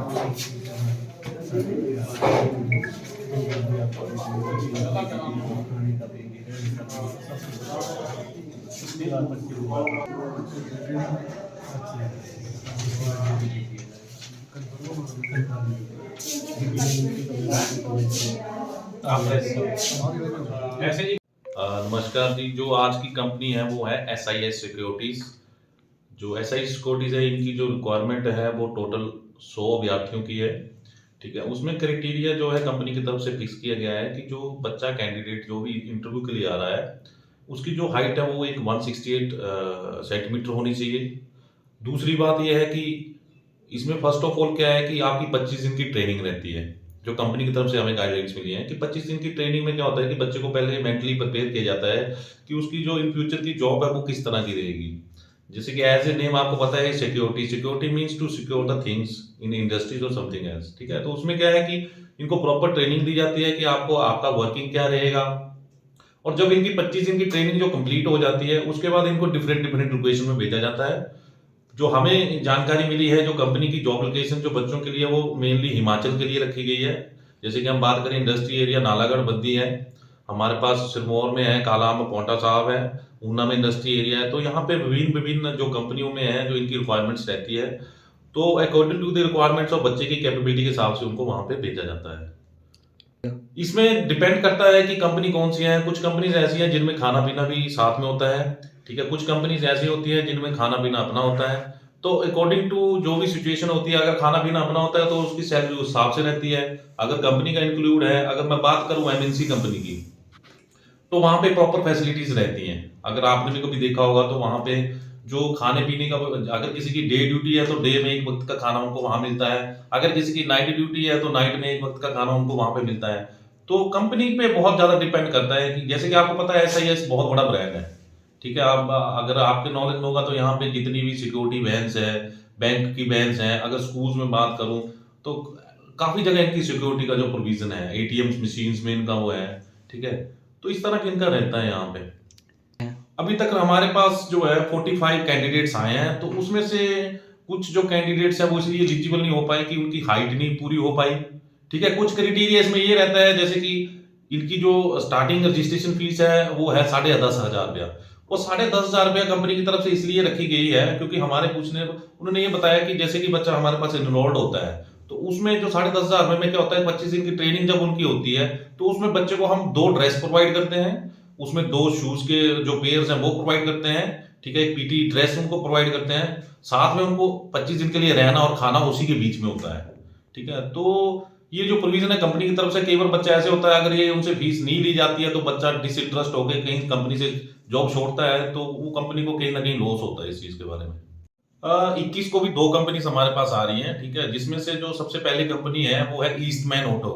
ऐसे ही नमस्कार जी। जो आज की कंपनी है वो है SIS सिक्योरिटीज। जो SIS सिक्योरिटीज है, इनकी जो रिक्वायरमेंट है वो टोटल 100 अभ्यर्थियों की है। ठीक है, उसमें क्राइटेरिया जो है कंपनी की तरफ से फिक्स किया गया है कि जो बच्चा कैंडिडेट जो भी इंटरव्यू के लिए आ रहा है, उसकी जो हाइट है वो एक 168 सेंटीमीटर होनी चाहिए। दूसरी बात यह है कि इसमें फर्स्ट ऑफ ऑल क्या है कि आपकी 25 दिन की ट्रेनिंग रहती है। जो कंपनी की तरफ से हमें गाइडलाइंस मिली है कि 25 दिन की ट्रेनिंग में क्या होता है कि बच्चे को पहले मेंटली प्रिपेयर किया जाता है कि उसकी जो इन फ्यूचर की जॉब है वो किस तरह की रहेगी। जैसे कि एज ए नेम आपको पता है, security security means to secure the things in industries और समथिंग एल्स। ठीक है, तो उसमें क्या है कि इनको प्रॉपर ट्रेनिंग दी जाती है कि आपको आपका वर्किंग क्या रहेगा। और जब इनकी 25 दिन की ट्रेनिंग जो कंप्लीट हो जाती है, उसके बाद इनको डिफरेंट डिफरेंट लोकेशन में भेजा जाता है। जो हमें जानकारी मिली है, जो कंपनी की जॉब लोकेशन जो बच्चों के लिए वो मेनली हिमाचल के लिए रखी गई है। जैसे कि हम बात करें इंडस्ट्री एरिया, नालागढ़ बद्दी है, हमारे पास सिरमौर में है, कालाम में पौंटा साहब है, ऊना में इंडस्ट्री एरिया है। तो यहाँ पे विभिन्न विभिन्न जो कंपनियों में है, जो इनकी रिक्वायरमेंट्स रहती है, तो according to the requirements of बच्चे की कैपेबिलिटी के हिसाब से उनको वहां पे भेजा जाता है। इसमें डिपेंड करता है कि कंपनी कौन सी है। कुछ कंपनीज ऐसी हैं जिनमें खाना पीना भी साथ में होता है। ठीक है, कुछ कंपनीज ऐसी होती है जिनमें खाना पीना अपना होता है। तो अकॉर्डिंग टू जो भी सिचुएशन होती है, अगर खाना पीना अपना होता है तो उसकी सैलरी उस हिसाब से रहती है। अगर कंपनी का इंक्लूड है, अगर मैं बात करूं MNC कंपनी की, तो वहां पे प्रॉपर फैसिलिटीज रहती हैं। अगर आपने भी कभी देखा होगा तो वहां पे जो खाने पीने का, अगर किसी की डे ड्यूटी है तो डे में एक वक्त का खाना उनको वहां मिलता है। अगर किसी की नाइट ड्यूटी है तो नाइट में एक वक्त का खाना उनको वहां पे मिलता है। तो कंपनी पे बहुत ज्यादा डिपेंड करता है कि जैसे कि आपको पता है SIS बहुत बड़ा ब्रांड है। ठीक है, आप अगर आपके नॉलेज में होगा तो यहाँ पे जितनी भी सिक्योरिटी वैन्स है, बैंक की वैन्स हैं, अगर स्कूल्स में बात करूं तो काफी जगह इनकी सिक्योरिटी का जो प्रोविजन है, ATM मशीन्स में इनका वो है। ठीक है, तो इस तरह का इनका रहता है यहाँ पे। अभी तक हमारे पास जो है 45 कैंडिडेट्स आए हैं, तो उसमें से कुछ जो कैंडिडेट्स हैं वो इसलिए एलिजिबल नहीं हो पाए कि उनकी हाइट नहीं पूरी हो पाई। ठीक है, कुछ क्राइटेरिया इसमें ये रहता है, जैसे कि इनकी जो स्टार्टिंग रजिस्ट्रेशन फीस है वो है 10,500 रुपया। वो 10,500 रुपया कंपनी की तरफ से इसलिए रखी गई है क्योंकि हमारे पूछने उन्होंने ये बताया कि जैसे कि बच्चा हमारे पास इनरोल्ड होता है, तो उसमें जो 10,500 रुपये में क्या होता है, 25 दिन की ट्रेनिंग जब उनकी होती है तो उसमें बच्चे को हम 2 ड्रेस प्रोवाइड करते हैं, उसमें 2 शूज के जो पेयर्स हैं वो प्रोवाइड करते हैं। ठीक है, एक PT ड्रेस उनको प्रोवाइड करते हैं, साथ में उनको 25 दिन के लिए रहना और खाना उसी के बीच में होता है। ठीक है, तो ये जो प्रोविजन है कंपनी की तरफ से, कई बार बच्चा ऐसे होता है अगर ये उनसे फीस नहीं ली जाती है तो बच्चा डिसइंटरेस्ट होकर कहीं कंपनी से जॉब छोड़ता है, तो वो कंपनी को कहीं ना कहीं लॉस होता है इस चीज के बारे में। 21 को भी 2 कंपनी हमारे पास आ रही हैं। ठीक है, जिसमें से जो सबसे पहली कंपनी है वो है ईस्टमैन ऑटो।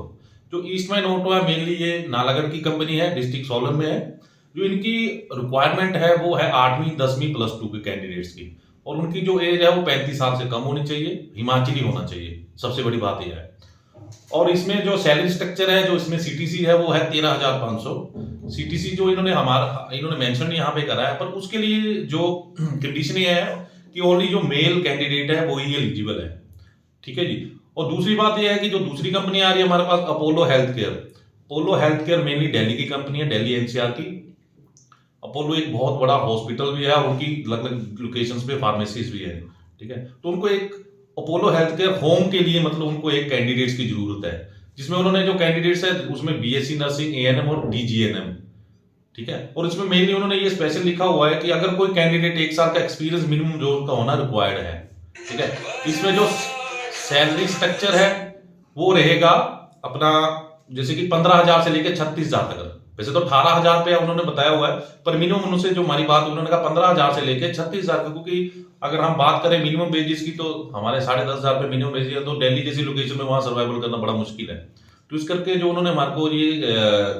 जो ईस्टमैन ऑटो है, मेनली ये नालागढ़ की कंपनी है, डिस्ट्रिक्ट सोलन में है। जो इनकी रिक्वायरमेंट है वो है 8वीं 10वीं +2 के कैंडिडेट्स की, और उनकी जो एज है वो 35 साल से कम होनी चाहिए, हिमाचली होना चाहिए, सबसे बड़ी बात यह है। और इसमें जो सैलरी स्ट्रक्चर है, जो इसमें CTC है वो है 13,500। CTC जो इन्होंने मेंशन यहाँ पे करा है, पर उसके लिए जो कंडीशन ये है कि ओनली जो मेल कैंडिडेट है वो ही एलिजिबल है। ठीक है जी। और दूसरी बात यह है कि जो दूसरी कंपनी आ रही है हमारे पास, Apollo health care. Apollo health care mainly Delhi की कंपनी है, दिल्ली NCR की। अपोलो एक बहुत बड़ा हॉस्पिटल भी है और उनकी अलग अलग लोकेशंस पे फार्मेसीज भी है। ठीक है, तो उनको एक अपोलो हेल्थ केयर होम के लिए मतलब उनको एक कैंडिडेट्स की जरूरत है, जिसमें उन्होंने जो कैंडिडेट्स है उसमें BSc नर्सिंग, ANM और DGNM। ठीक है, और इसमें मेनली उन्होंने ये स्पेशल लिखा हुआ है कि अगर कोई कैंडिडेट 1 साल का एक्सपीरियंस मिनिमम जो उनका होना रिक्वायर्ड है। ठीक है, इसमें जो सैलरी स्ट्रक्चर है वो रहेगा अपना, जैसे कि 15,000 से लेकर 36,000 तक। वैसे तो 18,000 रुपया उन्होंने बताया हुआ है, पर मिनिमम उनसे जो हमारी बात उन्होंने कहा 15,000 से लेकर 36,000 का, क्योंकि अगर हम बात करें मिनिमम वेजेस की तो हमारे 10,500 रुपये मिनिमम वेजेस है, तो दिल्ली जैसी लोकेशन में वहां सर्वाइवल करना बड़ा मुश्किल है। तो इस करके जो उन्होंने हमारे को ये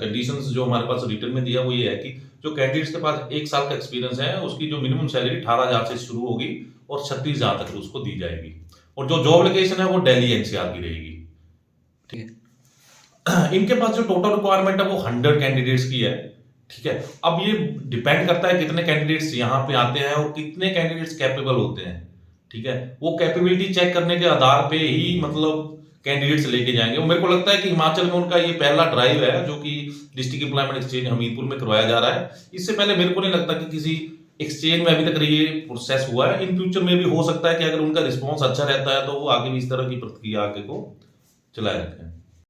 कंडीशंस जो हमारे पास रिटर्न में दिया वो ये है कि जो कैंडिडेट्स के पास 1 साल का एक्सपीरियंस है उसकी जो मिनिमम सैलरी 18,000 से शुरू होगी और 36,000 तक उसको दी जाएगी, और जो जॉब लोकेशन है वो दिल्ली NCR की रहेगी। ठीक है, इनके पास जो टोटल रिक्वायरमेंट है वो 100 कैंडिडेट्स की है। ठीक है, अब ये डिपेंड करता है कितने कैंडिडेट्स यहाँ पे आते हैं और कितने कैंडिडेट्स कैपेबल होते हैं। ठीक है, वो कैपेबिलिटी चेक करने के आधार पे ही मतलब कैंडिडेट्स लेके जाएंगे। और मेरे को लगता है कि हिमाचल में उनका ये पहला ड्राइव है जो कि डिस्ट्रिक्ट एम्प्लॉयमेंट एक्सचेंज हमीरपुर में करवाया जा रहा है। इससे पहले मेरे को नहीं लगता कि किसी एक्सचेंज में अभी तक ये प्रोसेस हुआ है। इन फ्यूचर में भी हो सकता है कि अगर उनका रिस्पॉन्स अच्छा रहता है तो वो आगे भी इस तरह की प्रक्रिया आगे को चलाए रखें।